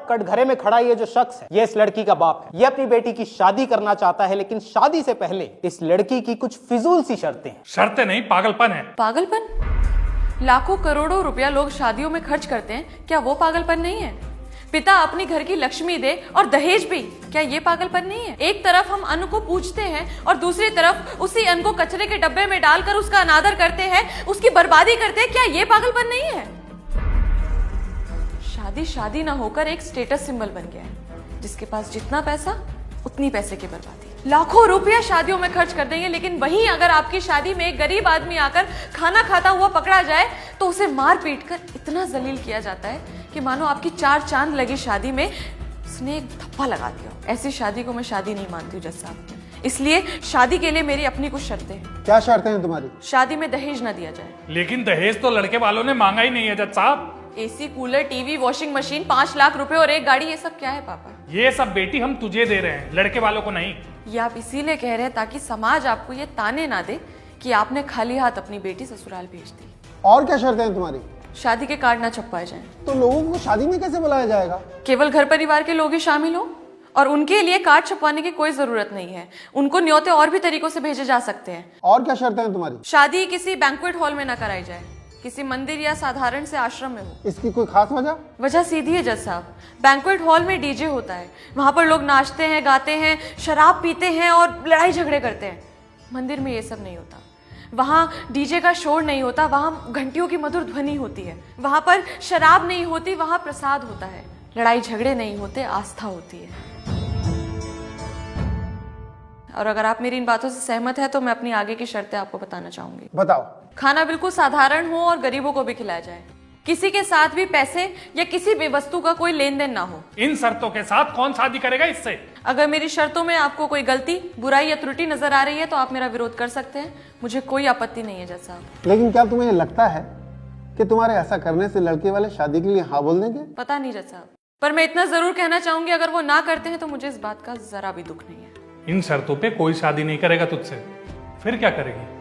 कटघरे में खड़ा ये जो शख्स है, ये इस लड़की का बाप है। ये अपनी बेटी की शादी करना चाहता है, लेकिन शादी से पहले इस लड़की की कुछ फिजूल सी शर्तें हैं। शर्तें नहीं, पागलपन है। पागलपन? लाखों करोड़ों रुपया लोग शादियों में खर्च करते हैं, क्या वो पागलपन नहीं है? पिता अपनी घर की लक्ष्मी दे और दहेज भी, क्या ये पागलपन नहीं है? एक तरफ हम अन्न को पूजते हैं और दूसरी तरफ उसी अन्न को कचरे के डब्बे में डालकर उसका अनादर करते हैं, उसकी बर्बादी करते हैं, क्या ये पागलपन नहीं है? शादी शादी ना होकर एक स्टेटस सिंबल बन गया है। जिसके पास जितना पैसा उतनी पैसे की बर्बादी। लाखों रुपया शादियों में खर्च कर देंगे, लेकिन वहीं अगर आपकी शादी में एक गरीब आदमी आकर खाना खाता हुआ पकड़ा जाए तो उसे मार पीट कर इतना जलील किया जाता है कि मानो आपकी 4 चांद लगी शादी में उसने एक धप्पा लगा दिया। ऐसी शादी को मैं शादी नहीं मानती हूँ जज साहब। इसलिए शादी के लिए मेरी अपनी कुछ शर्तें हैं। क्या शर्तें हैं तुम्हारी? शादी में दहेज ना दिया जाए। लेकिन दहेज तो लड़के वालों ने मांगा ही नहीं है जज साहब। AC, cooler, TV, washing machine, 5 lakh रुपए और एक गाड़ी, ये सब क्या है पापा? ये सब बेटी हम तुझे दे रहे हैं, लड़के वालों को नहीं। ये आप इसीलिए कह रहे हैं ताकि समाज आपको ये ताने ना दे कि आपने खाली हाथ अपनी बेटी ससुराल भेज दी। और क्या शर्तें हैं तुम्हारी? शादी के कार्ड ना छपवाए जाएं। तो लोगों को शादी में कैसे बुलाया जाएगा? केवल घर परिवार के लोग ही शामिल हो और उनके लिए कार्ड छपवाने की कोई जरूरत नहीं है। उनको न्योते और भी तरीकों से भेजे जा सकते हैं। और क्या शर्तें हैं तुम्हारी? शादी किसी बैंक्वेट हॉल में ना कराई जाए, किसी मंदिर या साधारण से आश्रम में हो। इसकी कोई खास वजह? वजह सीधी है जज साहब, बैंक्वेट हॉल में डीजे होता है, वहां पर लोग नाचते हैं, गाते हैं, शराब पीते हैं और लड़ाई झगड़े करते हैं। मंदिर में ये सब नहीं होता। वहां डीजे का शोर नहीं होता, वहां घंटियों की मधुर ध्वनि होती है। वहां पर शराब नहीं होती, वहां प्रसाद होता है। लड़ाई झगड़े नहीं होते, आस्था होती है। और अगर आप मेरी इन बातों से सहमत है तो मैं अपनी आगे की शर्तें आपको बताना चाहूंगी। बताओ। खाना बिल्कुल साधारण हो और गरीबों को भी खिलाया जाए। किसी के साथ भी पैसे या किसी भी वस्तु का कोई लेन देन ना हो। इन शर्तों के साथ कौन शादी करेगा इससे? अगर मेरी शर्तों में आपको कोई गलती, बुराई या त्रुटि नजर आ रही है तो आप मेरा विरोध कर सकते हैं, मुझे कोई आपत्ति नहीं है जज साहब। लेकिन क्या तुम्हें लगता है कि तुम्हारे ऐसा करने से लड़के वाले शादी के लिए हाँ बोल देंगे? पता नहीं जज साहब, पर मैं इतना जरूर कहना चाहूंगी, अगर वो ना करते हैं तो मुझे इस बात का जरा भी दुख नहीं है। इन शर्तों पे कोई शादी नहीं करेगा तुझसे, फिर क्या करेगी?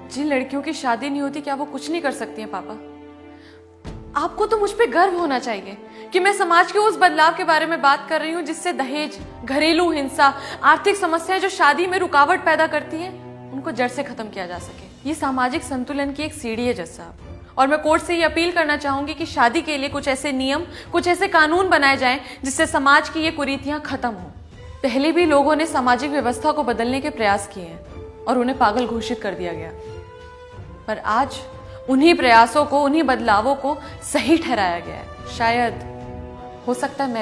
जिन लड़कियों की शादी नहीं होती क्या वो कुछ नहीं कर सकती हैं पापा? आपको तो मुझ पे गर्व होना चाहिए कि मैं समाज के उस बदलाव के बारे में बात कर रही हूँ जिससे दहेज, घरेलू हिंसा, आर्थिक समस्याएं जो शादी में रुकावट पैदा करती हैं, उनको जड़ से खत्म किया जा सके। ये सामाजिक संतुलन की एक सीढ़ी है जज साहब, और मैं कोर्ट से ये अपील करना चाहूंगी कि शादी के लिए कुछ ऐसे नियम, कुछ ऐसे कानून बनाए जाएं जिससे समाज की ये कुरीतियां खत्म हो। पहले भी लोगों ने सामाजिक व्यवस्था को बदलने के प्रयास किए हैं और उन्हें पागल घोषित कर दिया गया, पर आज उन्हीं प्रयासों को, उन्हीं बदलावों को सही ठहराया गया है। शायद हो सकता है मैं